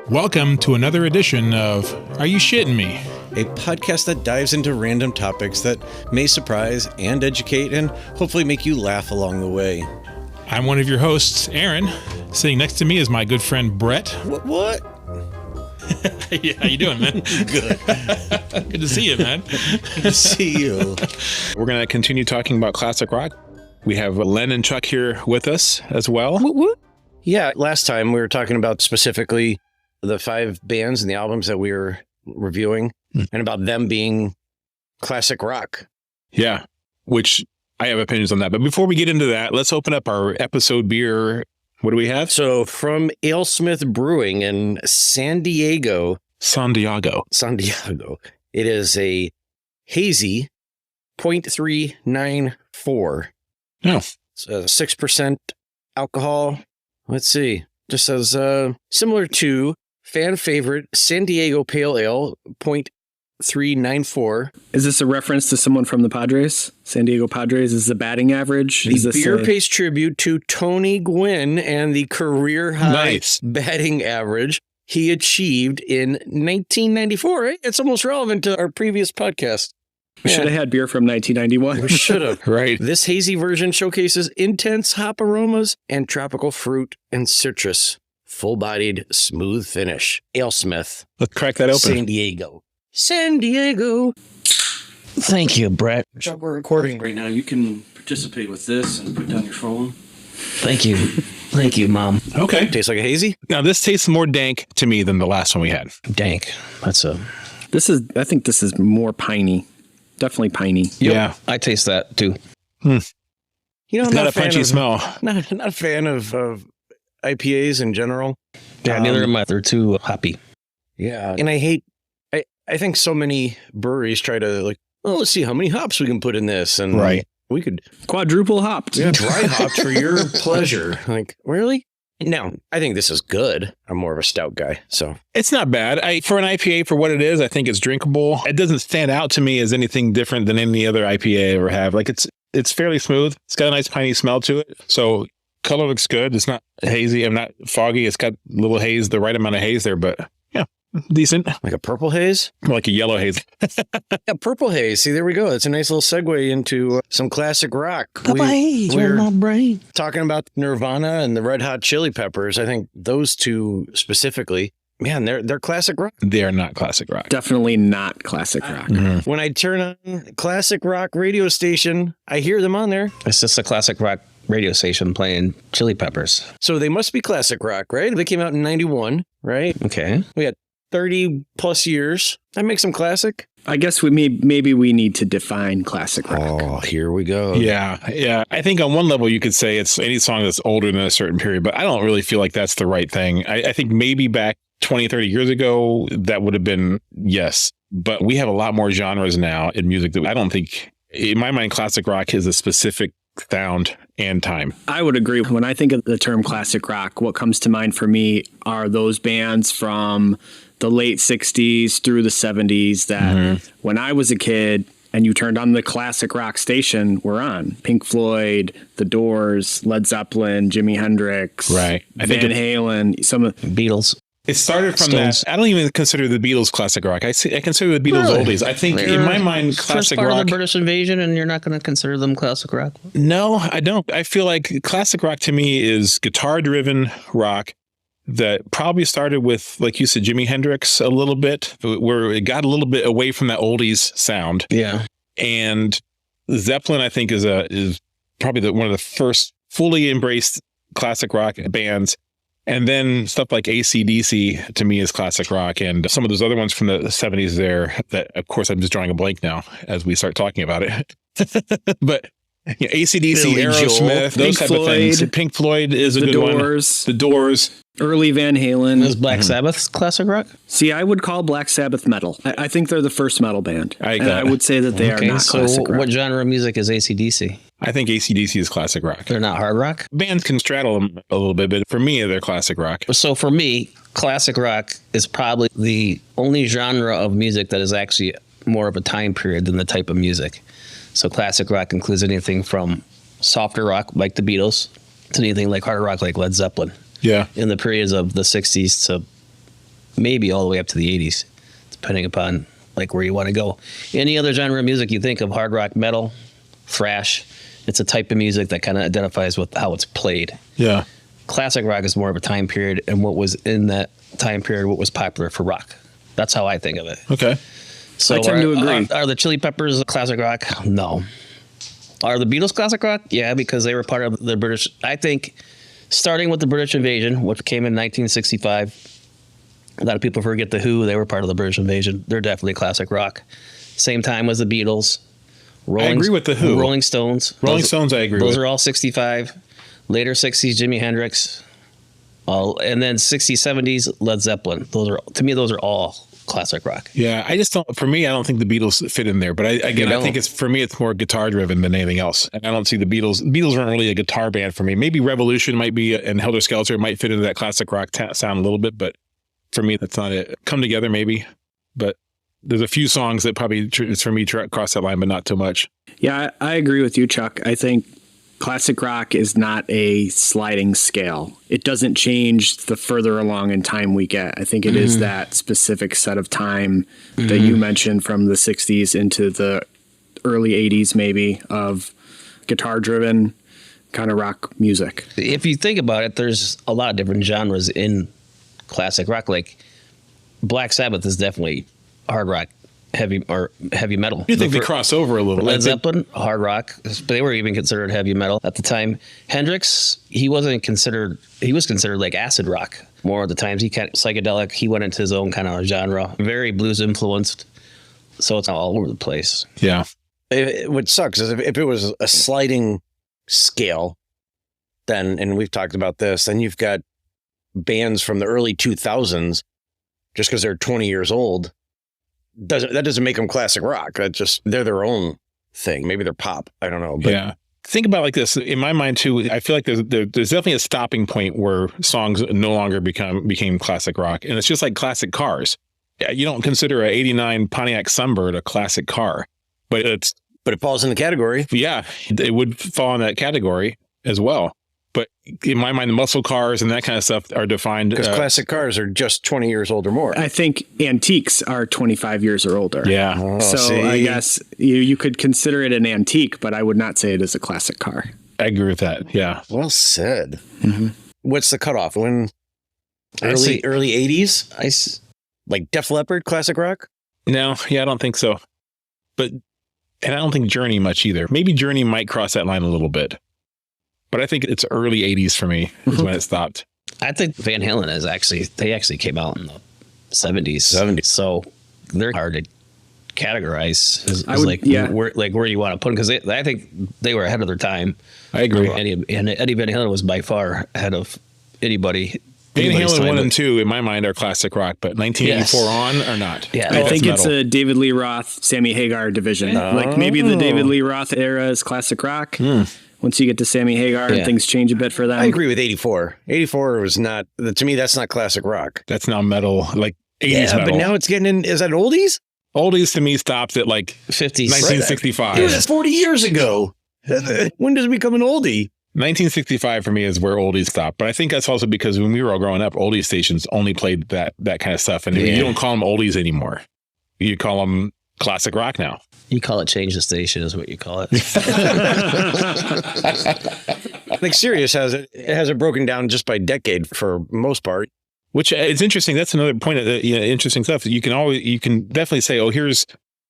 Welcome to another edition of Are You Shitting Me? A podcast that dives into random topics that may surprise and educate and hopefully make you laugh along the way. I'm one of your hosts, Aaron. Sitting next to me is my good friend, Brett. What? Yeah, how you doing, man? Good. Good to see you, man. Good to see you. We're going to continue talking about classic rock. We have Len and Chuck here with us as well. Yeah, last time we were talking about specifically the 5 bands and the albums that we were reviewing and about them being classic rock. Yeah, which I have opinions on that. But before we get into that, let's open up our episode beer. What do we have? So from AleSmith Brewing in San Diego. It is a hazy 0.394. No. It's 6% alcohol. Let's see. Just says similar to fan favorite San Diego Pale Ale 0.394. Is this a reference to someone from the Padres? San Diego Padres is the batting average? The beer pays tribute to Tony Gwynn and the career high batting average he achieved in 1994. Right? It's almost relevant to our previous podcast. We should have had beer from 1991. We should have. Right. This hazy version showcases intense hop aromas and tropical fruit and citrus. Full-bodied, smooth finish. AleSmith. Let's crack that open. San Diego. Thank you, Brett. Chuck, we're recording Right now, you can participate with this and put down your phone. Thank you. Thank you, Mom. Okay. Tastes like a hazy? Now, this tastes more dank to me than the last one we had. Dank. I think this is more piney. Definitely piney. Yeah. I taste that too. You know, I'm Not a punchy smell. Not a fan of IPAs in general. Yeah, neither am I. They're too hoppy. Yeah. And I think so many breweries try to let's see how many hops we can put in this. And we could quadruple hopped. Yeah, dry hopped for your pleasure. Like, really? No, I think this is good. I'm more of a stout guy, so. It's not bad. For an IPA, for what it is, I think it's drinkable. It doesn't stand out to me as anything different than any other IPA I ever have. Like, it's fairly smooth. It's got a nice piney smell to it. So color looks good. It's not hazy. I'm not foggy. It's got a little haze, the right amount of haze there, but yeah, decent. Like a purple haze? More like a yellow haze. Yeah, purple haze. See, there we go. It's a nice little segue into some classic rock. We're my brain. Talking about Nirvana and the Red Hot Chili Peppers. I think those two specifically, man, they're classic rock. They are not classic rock. Definitely not classic rock. Mm-hmm. When I turn on classic rock radio station, I hear them on there. It's just a classic rock radio station playing Chili Peppers. So they must be classic rock, right? They came out in 91, right? Okay. We had 30 plus years. That makes them classic. I guess maybe we need to define classic rock. Oh, here we go. Yeah. I think on one level you could say it's any song that's older than a certain period, but I don't really feel like that's the right thing. I think maybe back 20, 30 years ago, that would have been yes. But we have a lot more genres now in music that I don't think, in my mind, classic rock is a specific sound and time. I would agree. When I think of the term classic rock, what comes to mind for me are those bands from the late 60s through the 70s that when I was a kid and you turned on the classic rock station, were on. Pink Floyd, The Doors, Led Zeppelin, Jimi Hendrix, Van Halen, some of Beatles. It started from Stones. that. I don't even consider the Beatles classic rock. I consider the Beatles oldies. I think in my mind, classic First part rock. of the British invasion, and you're not going to consider them classic rock? No, I don't. I feel like classic rock to me is guitar-driven rock that probably started with, like you said, Jimi Hendrix a little bit, where it got a little bit away from that oldies sound. Yeah. And Zeppelin, I think, is probably one of the first fully embraced classic rock bands. And then stuff like AC/DC to me is classic rock, and some of those other ones from the 70s there that, of course, I'm just drawing a blank now as we start talking about it. But AC/DC, Aerosmith, those type of things. Pink Floyd is a good one. The Doors. Early Van Halen. Is Black Sabbath classic rock? See, I would call Black Sabbath metal. I think they're the first metal band. I would say that they are not classic rock. What genre of music is AC/DC? I think AC/DC is classic rock. They're not hard rock? Bands can straddle them a little bit, but for me, they're classic rock. So for me, classic rock is probably the only genre of music that is actually more of a time period than the type of music. So classic rock includes anything from softer rock like the Beatles to anything like hard rock like Led Zeppelin. Yeah. In the periods of the 60s to maybe all the way up to the 80s, depending upon like where you want to go. Any other genre of music you think of, hard rock, metal, thrash, it's a type of music that kind of identifies with how it's played. Yeah. Classic rock is more of a time period and what was in that time period, what was popular for rock. That's how I think of it. Okay. So I tend to agree. Are the Chili Peppers classic rock? No. Are the Beatles classic rock? Yeah, because they were part of the British. I think starting with the British invasion, which came in 1965, a lot of people forget the Who. They were part of the British invasion. They're definitely classic rock. Same time as the Beatles. I agree with the Who. Rolling Stones. Rolling Stones, I agree with. Those are all 65. Later 60s, Jimi Hendrix. And then 60s, 70s, Led Zeppelin. To me, those are all classic rock. Yeah, I just don't. For me, I don't think the Beatles fit in there. But I think it's more guitar driven than anything else. And I don't see the Beatles. Beatles aren't really a guitar band for me. Maybe Revolution might be, and Helter Skelter might fit into that classic rock sound a little bit. But for me, that's not it. Come Together, maybe. But there's a few songs that probably, for me, cross that line, but not too much. Yeah, I agree with you, Chuck. I think classic rock is not a sliding scale. It doesn't change the further along in time we get. I think it is that specific set of time that you mentioned from the 60s into the early 80s, maybe, of guitar-driven kind of rock music. If you think about it, there's a lot of different genres in classic rock. Like Black Sabbath is definitely hard rock. Heavy metal. You think they cross over a little? Led Zeppelin, hard rock. They were even considered heavy metal at the time. Hendrix, he was considered like acid rock more of the times. He kind of psychedelic. He went into his own kind of genre, very blues influenced. So it's all over the place. Yeah. What sucks is if it was a sliding scale, then, and we've talked about this, then you've got bands from the early 2000s, just because they're 20 years old, that doesn't make them classic rock. They're their own thing. Maybe they're pop. I don't know. But yeah. Think about it like this. In my mind too, I feel like there's definitely a stopping point where songs no longer became classic rock, and it's just like classic cars. You don't consider a '89 Pontiac Sunbird a classic car, but it falls in the category. Yeah, it would fall in that category as well. But in my mind, the muscle cars and that kind of stuff are defined. Because classic cars are just 20 years old or more. I think antiques are 25 years or older. Yeah. Oh, so see? I guess you could consider it an antique, but I would not say it is a classic car. I agree with that. Yeah. Well said. Mm-hmm. What's the cutoff? When early 80s? Like Def Leppard, classic rock? No, yeah, I don't think so. And I don't think Journey much either. Maybe Journey might cross that line a little bit. But I think it's early 80s for me is when it stopped. I think Van Halen they actually came out in the 70s. So they're hard to categorize. Where you want to put them, because I think they were ahead of their time. I agree. Eddie Van Halen was by far ahead of anybody. Van Halen 1 and 2 in my mind are classic rock, but 1984 on or not? Yeah, I think it's a David Lee Roth, Sammy Hagar division. Like maybe the David Lee Roth era is classic rock. Once you get to Sammy Hagar, things change a bit for them. I agree with 84. 84 was not, to me, that's not classic rock. That's now metal, like 80s metal. But now it's getting in, is that oldies? Oldies to me stops at like 50s. 1965. It was 40 years ago. When does it become an oldie? 1965 for me is where oldies stop. But I think that's also because when we were all growing up, oldie stations only played that kind of stuff. And you don't call them oldies anymore. You call them classic rock now. You call it change the station is what you call it. I think Sirius has it broken down just by decade for most part. Which is interesting. That's another point of interesting stuff. You can definitely say, oh, here's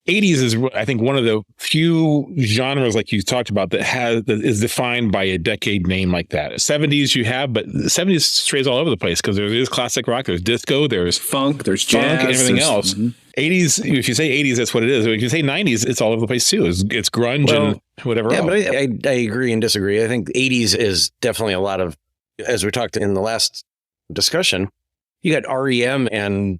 80s is, I think, one of the few genres like you talked about that is defined by a decade name like that. 70s you have, but the 70s strays all over the place because there is classic rock, there's disco, there's funk, there's jazz, and everything else. 80s, if you say 80s, that's what it is. If you say 90s, it's all over the place too. It's grunge and whatever else. Yeah, but I agree and disagree. I think 80s is definitely a lot of, as we talked in the last discussion, you got REM and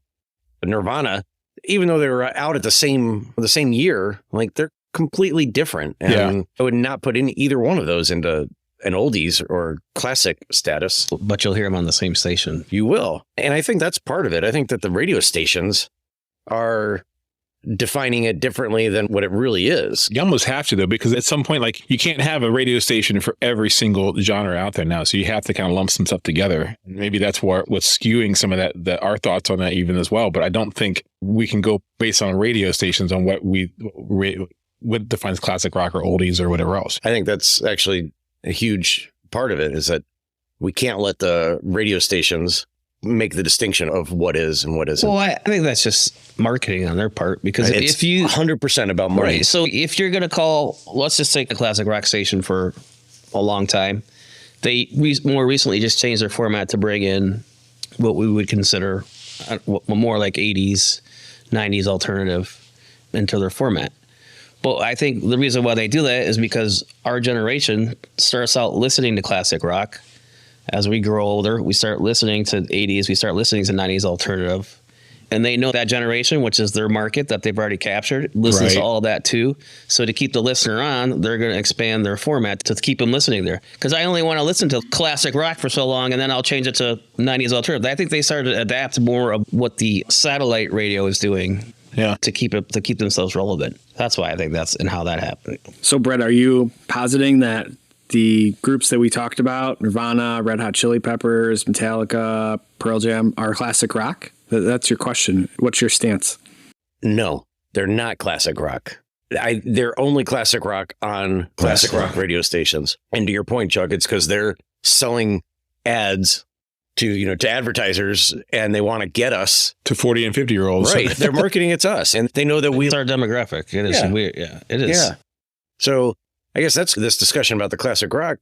Nirvana. Even though they were out at the same year, like they're completely different. And I would not put in either one of those into an oldies or classic status. But you'll hear them on the same station. You will. And I think that's part of it. I think that the radio stations are defining it differently than what it really is. You almost have to, though, because at some point, like, you can't have a radio station for every single genre out there now. So you have to kind of lump some stuff together. Maybe that's what's skewing some of that our thoughts on that even as well. But I don't think we can go based on radio stations on what defines classic rock or oldies or whatever else. I think that's actually a huge part of it, is that we can't let the radio stations make the distinction of what is and what isn't. Well, I think that's just marketing on their part, because It's if you 100% about money. right, so if you're going to call, let's just take a classic rock station for a long time, they more recently just changed their format to bring in what we would consider more like 80s, 90s alternative into their format. But I think the reason why they do that is because our generation starts out listening to classic rock. As we grow older, we start listening to 80s, we start listening to 90s alternative. And they know that generation, which is their market that they've already captured, listens to all that too. So to keep the listener on, they're going to expand their format to keep them listening there. Because I only want to listen to classic rock for so long, and then I'll change it to 90s alternative. I think they started to adapt more of what the satellite radio is doing. Yeah. To keep themselves relevant. That's why I think that's and how that happened. So, Brett, are you positing that the groups that we talked about, Nirvana, Red Hot Chili Peppers, Metallica, Pearl Jam, are classic rock? That's your question. What's your stance? No, they're not classic rock. They're only classic rock on classic rock radio stations. And to your point, Chuck, it's because they're selling ads to advertisers, and they want to get us to 40 and 50-year-olds. Right. They're marketing it to us, and they know that It's our demographic. It is weird. Yeah, it is. Yeah. So I guess that's this discussion about the classic rock.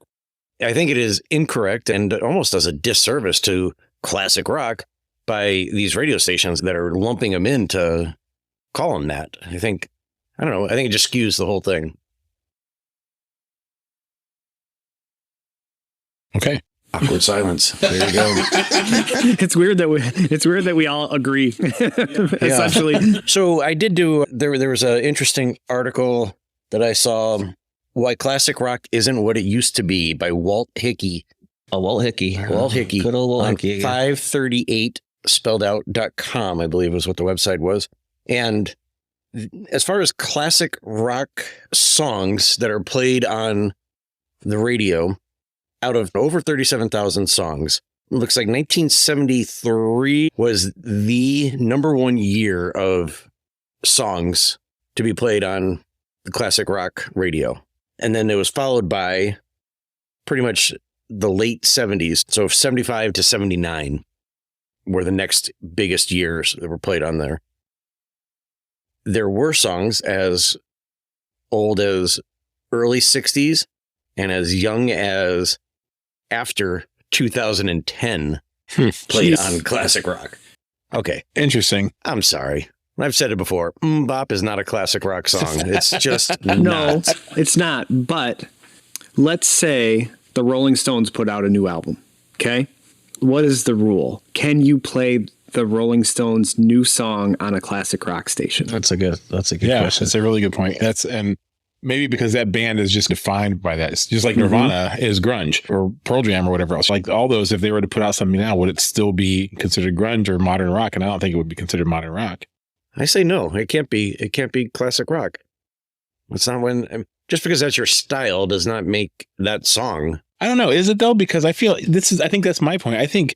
I think it is incorrect and almost does a disservice to classic rock by these radio stations that are lumping them in to call them that. I think it just skews the whole thing. Okay. Awkward silence. There you go. It's weird that we all agree. Essentially. So I did do. There was an interesting article that I saw. Why classic rock isn't what it used to be, by Walt Hickey. Walt Hickey. Walt Hickey. Good old Walt Hickey. 538 spelled out.com, I believe was what the website was. And as far as classic rock songs that are played on the radio, out of over 37,000 songs, it looks like 1973 was the number one year of songs to be played on the classic rock radio. And then it was followed by pretty much the late 70s. So 75 to 79 were the next biggest years that were played on there. There were songs as old as early 60s and as young as after 2010 played on classic rock. Okay. Interesting. I'm sorry. I've said it before. Bop is not a classic rock song. It's just No, not. it's not. But let's say the Rolling Stones put out a new album. Okay. What is the rule? Can you play the Rolling Stones' new song on a classic rock station? That's a good question. That's a really good point. And maybe because that band is just defined by that. It's just like Nirvana is grunge, or Pearl Jam or whatever else. Like all those, if they were to put out something now, would it still be considered grunge or modern rock? And I don't think it would be considered modern rock. I say no. It can't be. It can't be classic rock. It's not just because that's your style does not make that song. I don't know. Is it though? Because I feel I think that's my point. I think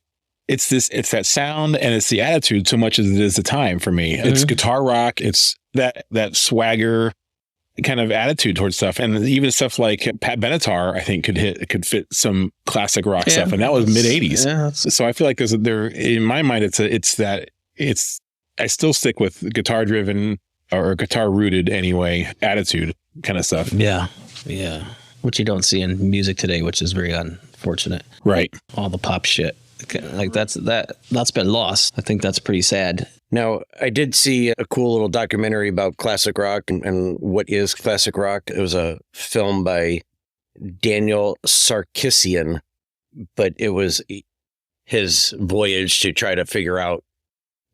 it's that sound and it's the attitude so much as it is the time for me. It's guitar rock. It's that swagger kind of attitude towards stuff. And even stuff like Pat Benatar, I think could fit some classic rock stuff. And that was mid 80s. Yeah, so I feel like in my mind, I still stick with guitar driven or guitar rooted anyway, attitude kind of stuff. Yeah. Yeah. Which you don't see in music today, which is very unfortunate. Right. All the pop shit. Like that's been lost. I think that's pretty sad. Now, I did see a cool little documentary about classic rock and what is classic rock. It was a film by Daniel Sarkisian, but it was his voyage to try to figure out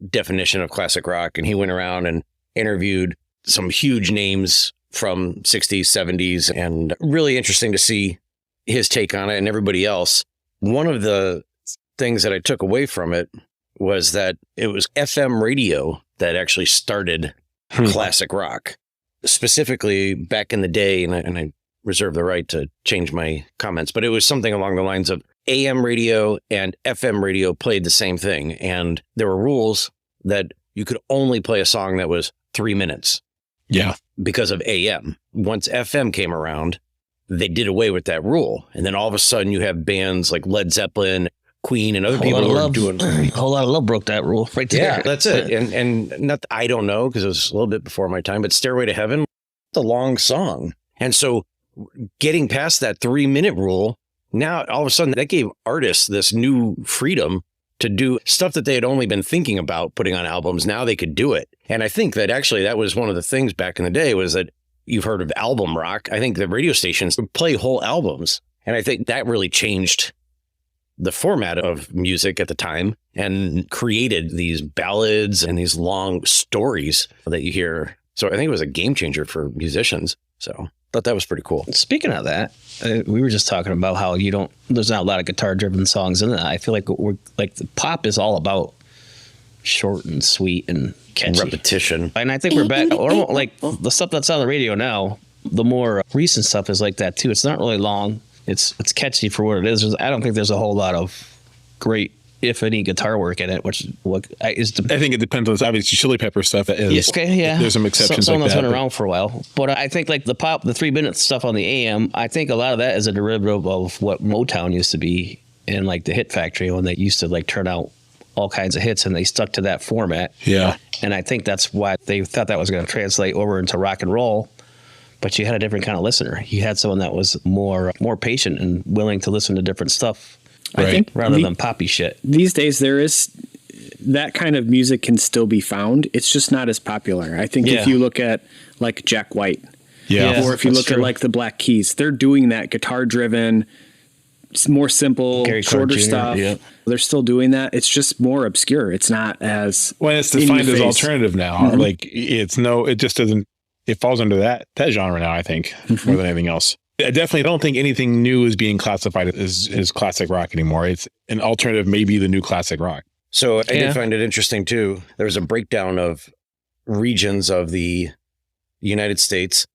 definition of classic rock. And he went around and interviewed some huge names from 60s, 70s, and really interesting to see his take on it and everybody else. One of the things that I took away from it was that it was FM radio that actually started classic rock. Specifically back in the day, and I reserve the right to change my comments, but it was something along the lines of AM radio and FM radio played the same thing. And there were rules that you could only play a song that was 3 minutes. Yeah. Because of AM. Once FM came around, they did away with that rule. And then all of a sudden you have bands like Led Zeppelin, Queen, and other people who are doing a whole lot of love broke that rule right there. Yeah, that's it. And not, I don't know, because it was a little bit before my time, but Stairway to Heaven, it's a long song. And so getting past that 3 minute rule, now all of a sudden that gave artists this new freedom to do stuff that they had only been thinking about putting on albums. Now they could do it. And I think that actually that was one of the things back in the day was that you've heard of album rock. I think the radio stations would play whole albums. And I think that really changed the format of music at the time and created these ballads and these long stories that you hear. So I think it was a game changer for musicians. So thought that was pretty cool. Speaking of that, we were just talking about how there's not a lot of guitar driven songs in it. I feel like the pop is all about short and sweet and catchy. Repetition. And I think we're back, or like the stuff that's on the radio now, the more recent stuff is like that too. It's not really long. It's catchy for what it is. I don't think there's a whole lot of great, if any, guitar work in it. I think it depends on obviously Chili Pepper stuff. Yeah, there's some exceptions. Some like that's that, been around for a while, but I think like the 3 minute stuff on the AM. I think a lot of that is a derivative of what Motown used to be in like the Hit Factory when they used to like turn out all kinds of hits and they stuck to that format. Yeah, and I think that's why they thought that was going to translate over into rock and roll. But you had a different kind of listener. You had someone that was more patient and willing to listen to different stuff. I think rather than poppy shit. These days, there is that kind of music can still be found. It's just not as popular. I think if you look at like Jack White, or if you look at like the Black Keys, they're doing that guitar driven, more simple, shorter stuff. Yeah. They're still doing that. It's just more obscure. It's not as it's defined as alternative now. Mm-hmm. Like it just doesn't. It falls under that genre now. I think more than anything else. I definitely don't think anything new is being classified as classic rock anymore. It's an alternative, maybe the new classic rock. So I did find it interesting too. There was a breakdown of regions of the United States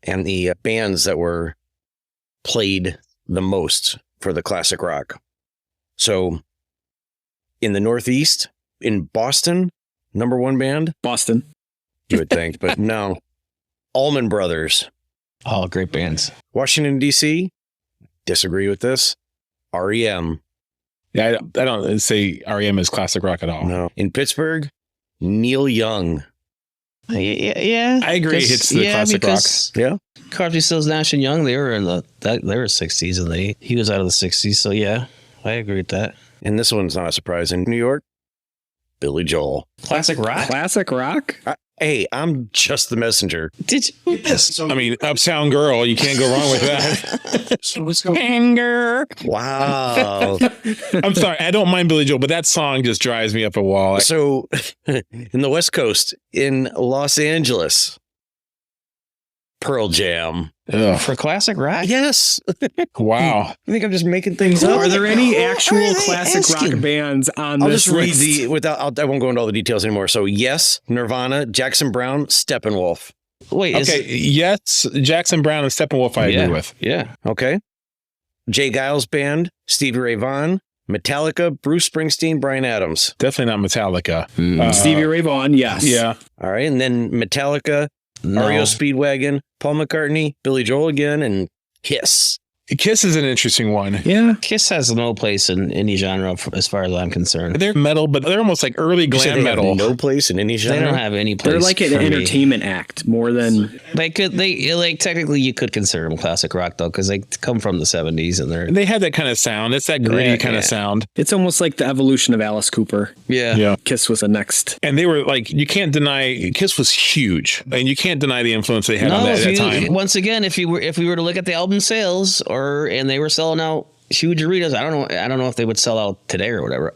and the bands that were played the most for the classic rock. So in the Northeast, in Boston, number one band? Boston. You would think, but no. Allman Brothers. Oh, great bands. Washington, D.C., disagree with this. REM. Yeah, I don't say REM is classic rock at all. No. In Pittsburgh, Neil Young. Yeah. I agree. It's the classic rock. Yeah. Crosby, Stills, Nash and Young, they were in the 60s and he was out of the 60s. So yeah, I agree with that. And this one's not a surprise. In New York, Billy Joel. Classic rock? Classic rock? Hey, I'm just the messenger. Did you? Yes. I mean, Uptown Girl, you can't go wrong with that. So let's go. Anger. Wow. I'm sorry. I don't mind Billy Joel, but that song just drives me up a wall. So in the West Coast, in Los Angeles, Pearl Jam. Ugh. For classic rock? Yes. Wow. I think I'm just making things up. Are there any actual classic rock bands on I'll this just read list? I won't go into all the details anymore. So yes, Nirvana, Jackson Browne, Steppenwolf. Wait. Okay. Yes, Jackson Browne and Steppenwolf I agree with. Yeah. Okay. Jay Giles Band, Stevie Ray Vaughan, Metallica, Bruce Springsteen, Bryan Adams. Definitely not Metallica. Stevie Ray Vaughan, yes. Yeah. All right. And then Metallica, REO Speedwagon, Paul McCartney, Billy Joel again, and Kiss. Kiss is an interesting one. Yeah. Kiss has no place in any genre as far as I'm concerned. They're metal, but they're almost like early glam metal. No place in any genre. They don't have any place. They're like an entertainment act more than technically you could consider them classic rock though, because they come from the 70s and they have that kind of sound. It's that gritty kind of sound. it's almost like the evolution of Alice Cooper. Yeah. Kiss was the next. And they were like, you can't deny Kiss was huge, and you can't deny the influence they had on that at that time. Once again, if we were to look at the album sales and they were selling out huge arenas, I don't know if they would sell out today or whatever.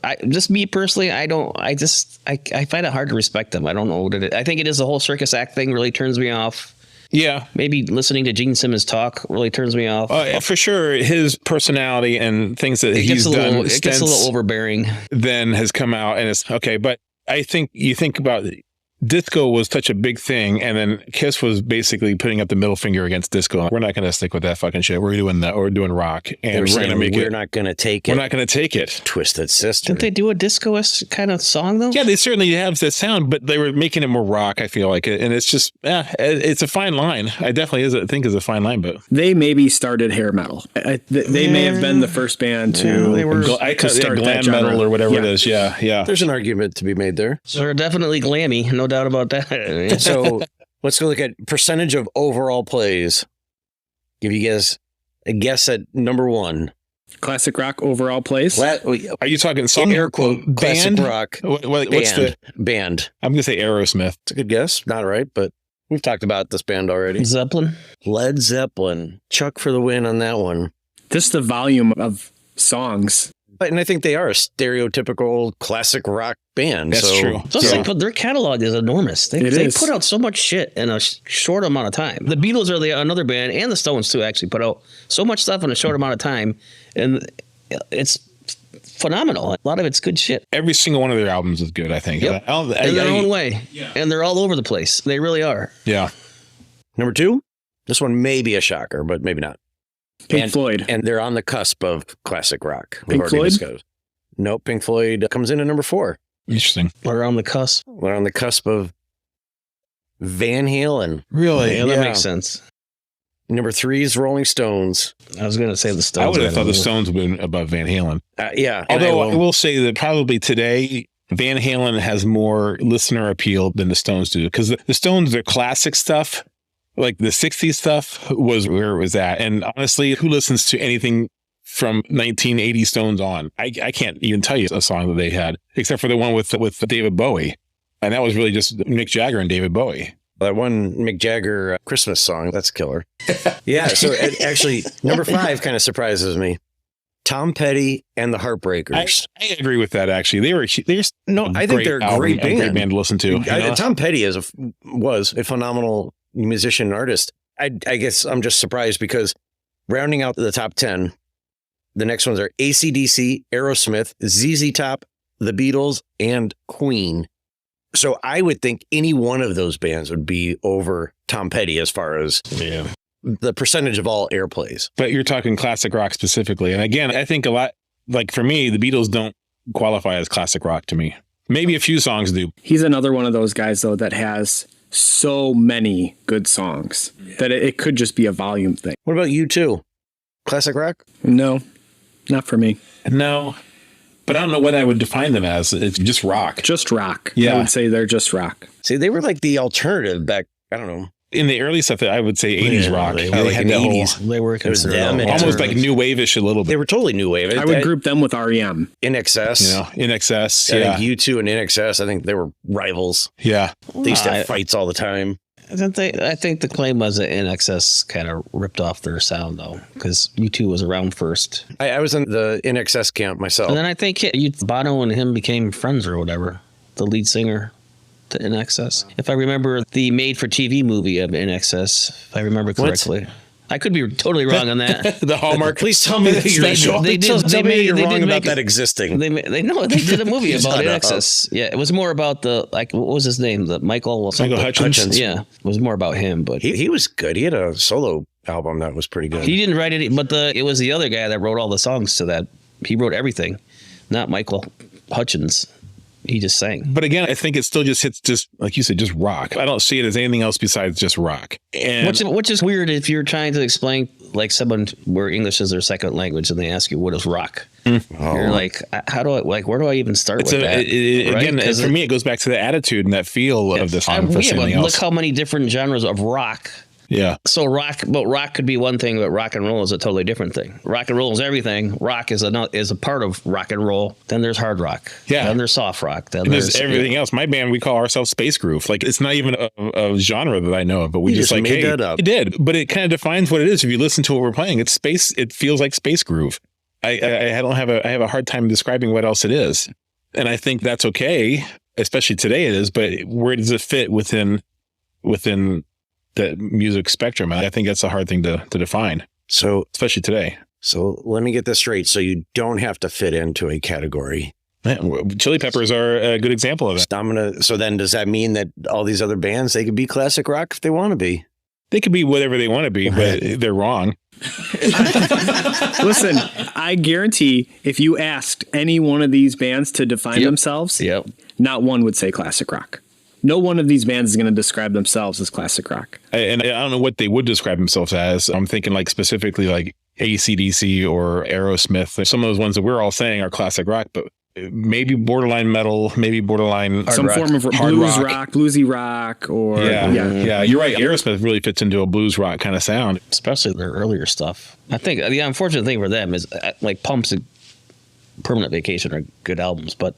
Me personally, I find it hard to respect them. I don't know what it is. I think it is the whole circus act thing really turns me off. Yeah. Maybe listening to Gene Simmons talk really turns me off. For sure, his personality and things that he's done. It gets a little overbearing. Then has come out and it's okay. But I think you think about disco was such a big thing, and then Kiss was basically putting up the middle finger against disco. We're not going to stick with that fucking shit. We're doing that. We're doing rock, and we're going to make it. We're not going to take it. We're not going to take it. Twisted Sister. Didn't they do a disco-ish kind of song though? Yeah, they certainly have that sound, but they were making it more rock. I feel like, and it's just, it's a fine line. I definitely think is a fine line, but they maybe started hair metal. They may have been the first band to start glam that genre. metal or whatever it is. Yeah. There's an argument to be made there. So they're definitely glammy, no doubt about that. So let's go look at percentage of overall plays. Give you guys a guess at number one. Classic rock overall plays. Are you talking song? Air quote, classic band? rock. What's the band? I'm going to say Aerosmith. It's a good guess. Not right, but we've talked about this band already. Zeppelin. Led Zeppelin. Chuck for the win on that one. Just the volume of songs. And I think they are a stereotypical classic rock band. That's true. But their catalog is enormous. They put out so much shit in a short amount of time. The Beatles are another band, and the Stones too, actually put out so much stuff in a short amount of time, and it's phenomenal. A lot of it's good shit. Every single one of their albums is good, I think. Yep. In their own way. Yeah. And they're all over the place. They really are. Yeah. Number two, this one may be a shocker, but maybe not. Pink Floyd. And they're on the cusp of classic rock. Pink Floyd? Nope, Pink Floyd comes in at number 4. Interesting. We're on the cusp. We're on the cusp of Van Halen. Really? Yeah, that makes sense. Number 3 is Rolling Stones. I was going to say the Stones. I would have thought the Stones would have been above Van Halen. Yeah. Although I will say that probably today, Van Halen has more listener appeal than the Stones do. Because the Stones, their classic stuff, like the 60s stuff, was where it was at. And honestly, who listens to anything from 1980 Stones on? I can't even tell you a song that they had, except for the one with David Bowie. And that was really just Mick Jagger and David Bowie. That one Mick Jagger Christmas song, that's killer. Yeah, so actually, number 5 kind of surprises me. Tom Petty and the Heartbreakers. I agree with that, actually. I think they're a great band. A great band to listen to. Tom Petty was a phenomenal musician and artist. I guess I'm just surprised because rounding out the top 10, the next ones are AC/DC, Aerosmith, ZZ Top, the Beatles, and Queen. So I would think any one of those bands would be over Tom Petty as far as the percentage of all airplays. But you're talking classic rock specifically. And again, I think a lot, like for me, the Beatles don't qualify as classic rock to me. Maybe a few songs do. He's another one of those guys, though, that has so many good songs that it could just be a volume thing. What about U2? Classic rock? No, not for me. No. But I don't know what I would define them as. It's just rock. Just rock. Yeah. I would say they're just rock. See, they were like the alternative back, I don't know. In the early stuff, I would say 80s rock. They They were like had in the that 80s. They were was them and almost like new wave-ish a little bit. They were totally new wave. I would group them with REM. In Excess. In Excess. I think U2 and In Excess, I think they were rivals. Yeah. They used to have fights all the time. I think the claim was that NXS kind of ripped off their sound, though, because U2 was around first. I was in the In Excess camp myself. And then I think Bono and him became friends or whatever, the lead singer to NXS. If I remember the made-for-TV movie of NXS, if I remember correctly. I could be totally wrong on that. The Hallmark. Please tell me that you're wrong. Tell me you're wrong about that existing. They did a movie about NXS. Yeah, it was more about what was his name? The Michael Hutchins. Yeah, it was more about him, but he was good. He had a solo album that was pretty good. He didn't write it, but it was the other guy that wrote all the songs to that. He wrote everything, not Michael Hutchins. He just sang. But again, I think it still just hits like you said, just rock. I don't see it as anything else besides just rock. And which is weird if you're trying to explain like someone where English is their second language and they ask you what is rock. You're like, where do I even start with that? Again, for me, it goes back to the attitude and that feel of the song. Look how many different genres of rock. Yeah. So rock could be one thing, but rock and roll is a totally different thing. Rock and roll is everything. Rock is a part of rock and roll. Then there's hard rock. Yeah. Then there's soft rock. Then there's everything else. My band, we call ourselves Space Groove. Like it's not even a genre that I know of, but we just like made that up. It did, but it kind of defines what it is. If you listen to what we're playing, it's space. It feels like Space Groove. I have a hard time describing what else it is, and I think that's okay, especially today it is. But where does it fit within the music spectrum? I think that's a hard thing to define. So, especially today. So let me get this straight. So you don't have to fit into a category. Man, Chili Peppers are a good example of that. So then does that mean that all these other bands, they could be classic rock if they want to be? They could be whatever they want to be, but they're wrong. Listen, I guarantee if you asked any one of these bands to define themselves, not one would say classic rock. No one of these bands is going to describe themselves as classic rock. And I don't know what they would describe themselves as. I'm thinking like specifically like AC/DC or AleSmith. Some of those ones that we're all saying are classic rock, but maybe borderline metal, maybe borderline some rock, form of blues rock, bluesy rock, or yeah. You're right. AleSmith really fits into a blues rock kind of sound, especially their earlier stuff. I think the unfortunate thing for them is like Pumps and Permanent Vacation are good albums, but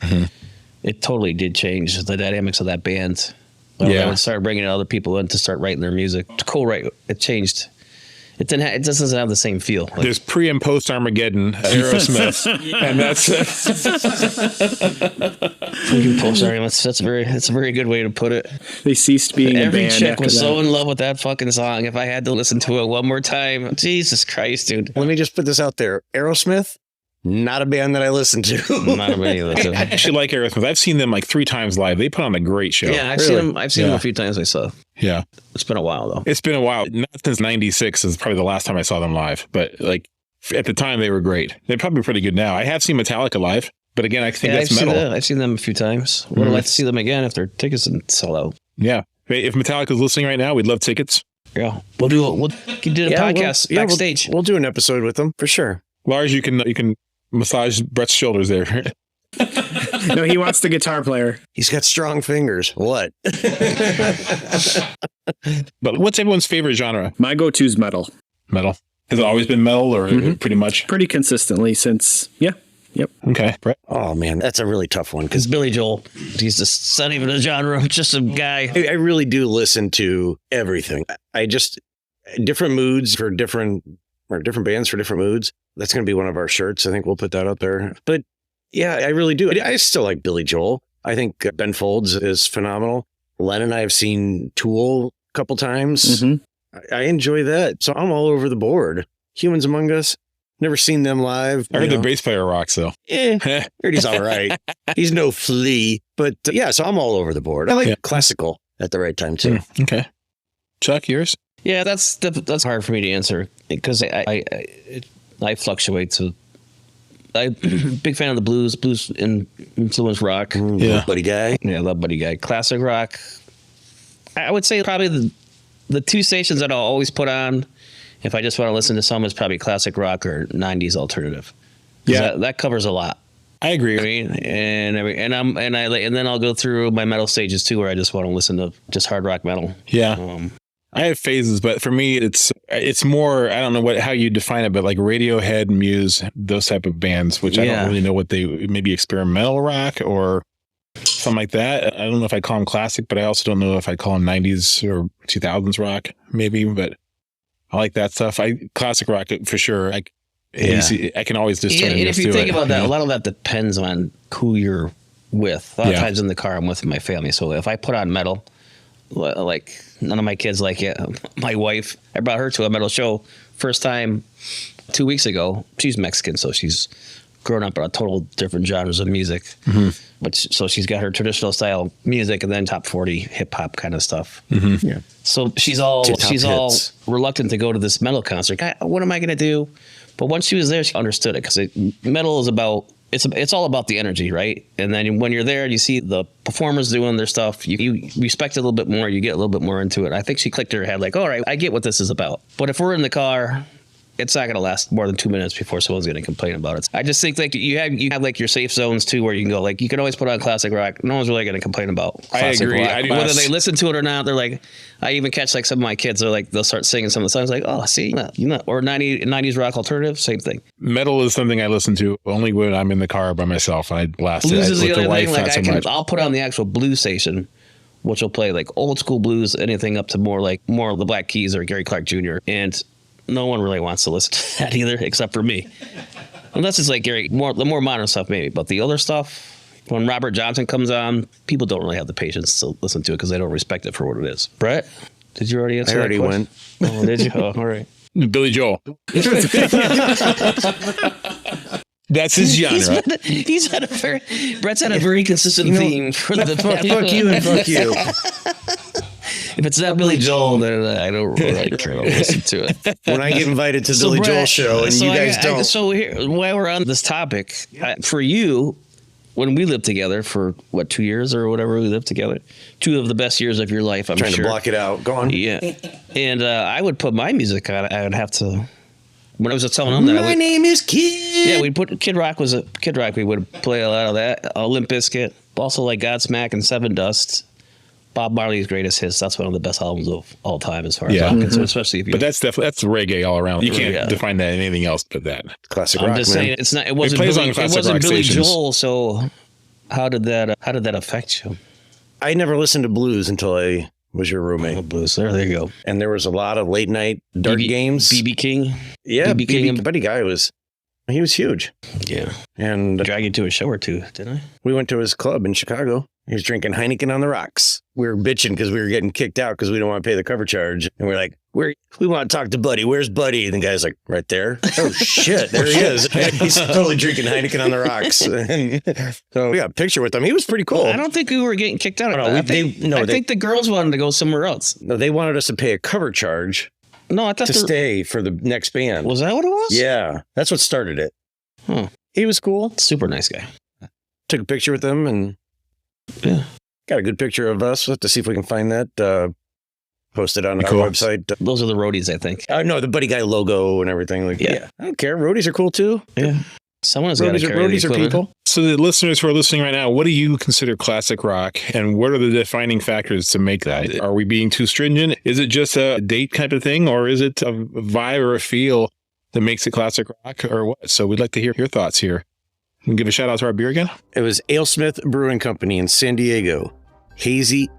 it totally did change the dynamics of that band. When started bringing other people in to start writing their music. Co-write, it changed. It just doesn't have the same feel. Like, there's pre and post Armageddon AleSmith, and that's post Armageddon. That's a very good way to put it. They ceased being every a band. chick was so in love with that fucking song. If I had to listen to it one more time, Jesus Christ, dude. Let me just put this out there: AleSmith, not a band that I listen to. Not a band either. I actually like AleSmith. I've seen them like 3 times live. They put on a great show. Yeah, I've seen them a few times myself. Yeah. It's been a while though. It's been a while. Not since 96 is probably the last time I saw them live. But like at the time they were great. They're probably pretty good now. I have seen Metallica live, but again, I think that's metal. I've seen them a few times. Would like to see them again if their tickets didn't sell out. Yeah. If Metallica's listening right now, we'd love tickets. Yeah. We'll do a podcast backstage. We'll do an episode with them for sure. Lars, you can massage Brett's shoulders there. No, he wants the guitar player. He's got strong fingers. What? But what's everyone's favorite genre? My go-to is metal. Metal. Has it always been metal or pretty much? Pretty consistently since, Yep. Okay. Brett? Oh, man, that's a really tough one. Because Billy Joel, he's just not even a genre, just a guy. I really do listen to everything. I just, different moods for different bands for different moods. That's going to be one of our shirts. I think we'll put that up there. But yeah, I really do. I still like Billy Joel. I think Ben Folds is phenomenal. Len and I have seen Tool a couple times. I enjoy that. So I'm all over the board. Humans Among Us, never seen them live. I heard the bass player rocks though. Heard he's all right. He's no Flea. But so I'm all over the board. I like classical at the right time too. Okay. Chuck, yours? Yeah, that's hard for me to answer because I fluctuate. So I'm a big fan of the blues influenced rock. Buddy Guy. Yeah, I love Buddy Guy. Classic rock. I would say probably the 2 stations that I'll always put on if I just want to listen to some is probably classic rock or 90s alternative. Yeah, that covers a lot. I agree. I mean, and then I'll go through my metal stages too, where I just want to listen to just hard rock metal. Yeah. I have phases, but for me, it's more, I don't know how you define it, but like Radiohead, Muse, those type of bands, which I don't really know what maybe experimental rock or something like that. I don't know if I call them classic, but I also don't know if I call them 90s or 2000s rock, maybe, but I like that stuff. Classic rock for sure. I can always just turn and if you think about that, a lot of that depends on who you're with. A lot of times in the car, I'm with my family. So if I put on metal, like none of my kids like it. My wife, I brought her to a metal show first time 2 weeks ago. She's Mexican, so she's grown up on total different genres of music. But so she's got her traditional style music and then top 40 hip hop kind of stuff. Yeah. So she's all reluctant to go to this metal concert. What am I going to do? But once she was there, she understood it because metal is about. It's all about the energy, right? And then when you're there, you see the performers doing their stuff. You respect it a little bit more. You get a little bit more into it. I think she clicked in her head like, all right, I get what this is about. But if we're in the car, it's not going to last more than 2 minutes before someone's going to complain about it. I just think like you have like your safe zones too, where you can go like you can always put on classic rock. No one's really going to complain about classic rock. I agree. Whether they listen to it or not, they're like. I even catch like some of my kids are like they'll start singing some of the songs like or 90s rock alternative, same thing. Metal is something I listen to only when I'm in the car by myself. I blast blues it. Is the other thing. Like I'll put on the actual blues station, which will play like old school blues, anything up to more of the Black Keys or Gary Clark Jr. And no one really wants to listen to that either, except for me. Unless it's like the more modern stuff maybe, but the other stuff. When Robert Johnson comes on, people don't really have the patience to listen to it because they don't respect it for what it is. Brett, did you already answer? I already went. Oh, did you? Oh, all right. Billy Joel. That's his genre. Brett's had a very consistent theme for the Fuck you and fuck you. If it's not Billy Joel, then I don't really care to listen to it. When I get invited to Billy Joel's show and you guys don't. So here, while we're on this topic, for you, when we lived together for 2 years or whatever we lived together, 2 of the best years of your life, I'm trying sure. to block it out. Go on. Yeah. And I would put my music on. I would have to. When I was telling them that, My name is Kid. yeah, we'd put Kid Rock. We would play a lot of that. Limp Bizkit, also like Godsmack and Seven Dust. Bob Marley's greatest hits. That's one of the best albums of all time, as far as I'm concerned. Especially if you. But that's definitely reggae all around. You can't define that in anything else but that. Classic I'm rock, just man. saying it's not. It wasn't. plays Billy, on classic it wasn't rock Billy stations. Joel. So how did that affect you? I never listened to blues until I was your roommate. Blues. There you go. And there was a lot of late night dart games. BB King. Yeah, BB King. Buddy Guy he was huge. Yeah. And Drag you to a show or two, didn't I? we went to his club in Chicago. He was drinking Heineken on the rocks. We were bitching because we were getting kicked out because we don't want to pay the cover charge. And we're like, we want to talk to Buddy. Where's Buddy? And the guy's like, right there. Oh, shit. There he is. He's totally drinking Heineken on the rocks. And so we got a picture with him. He was pretty cool. I don't think we were getting kicked out. No, I think the girls wanted to go somewhere else. No, they wanted us to pay a cover charge No, I thought to stay for the next band. Was that what it was? Yeah. That's what started it. Huh. He was cool. Super nice guy. Took a picture with him and got a good picture of us. We'll have to see if we can find that. Post it on our website. Those are the roadies, I think. No, the Buddy Guy logo and everything. Like, yeah. I don't care. Roadies are cool too. Yeah. Someone's got to carry roadies the are equipment. people. So the listeners who are listening right now, what do you consider classic rock, and what are the defining factors to make that? Are we being too stringent? Is it just a date kind of thing, or is it a vibe or a feel that makes it classic rock, or what? So we'd like to hear your thoughts here. And give a shout out to our beer again. It was AleSmith Brewing Company in San Diego. Hazy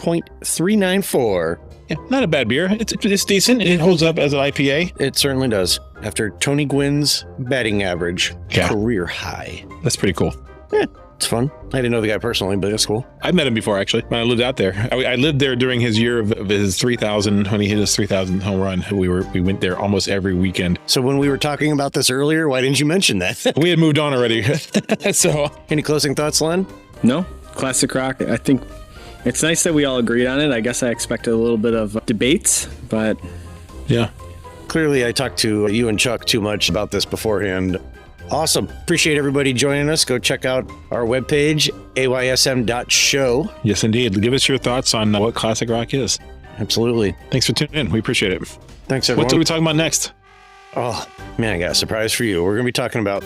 0.394. Yeah, not a bad beer. It's decent. It holds up as an IPA. It certainly does. After Tony Gwynn's batting average, Yeah. career high. That's pretty cool. Yeah, it's fun. I didn't know the guy personally, but it's cool. I've met him before, actually, when I lived out there. I lived there during his year of his 3,000, when he hit his 3,000 home run. We went there almost every weekend. So when we were talking about this earlier, why didn't you mention that? We had moved on already. So, Any closing thoughts, Len? No, classic rock. I think it's nice that we all agreed on it. I guess I expected a little bit of debates, but yeah. Clearly, I talked to you and Chuck too much about this beforehand. Awesome. Appreciate everybody joining us. Go check out our webpage, aysm.show. Yes, indeed. Give us your thoughts on what classic rock is. Absolutely. Thanks for tuning in. We appreciate it. Thanks, everyone. What are we talking about next? Oh, man, I got a surprise for you. We're going to be talking about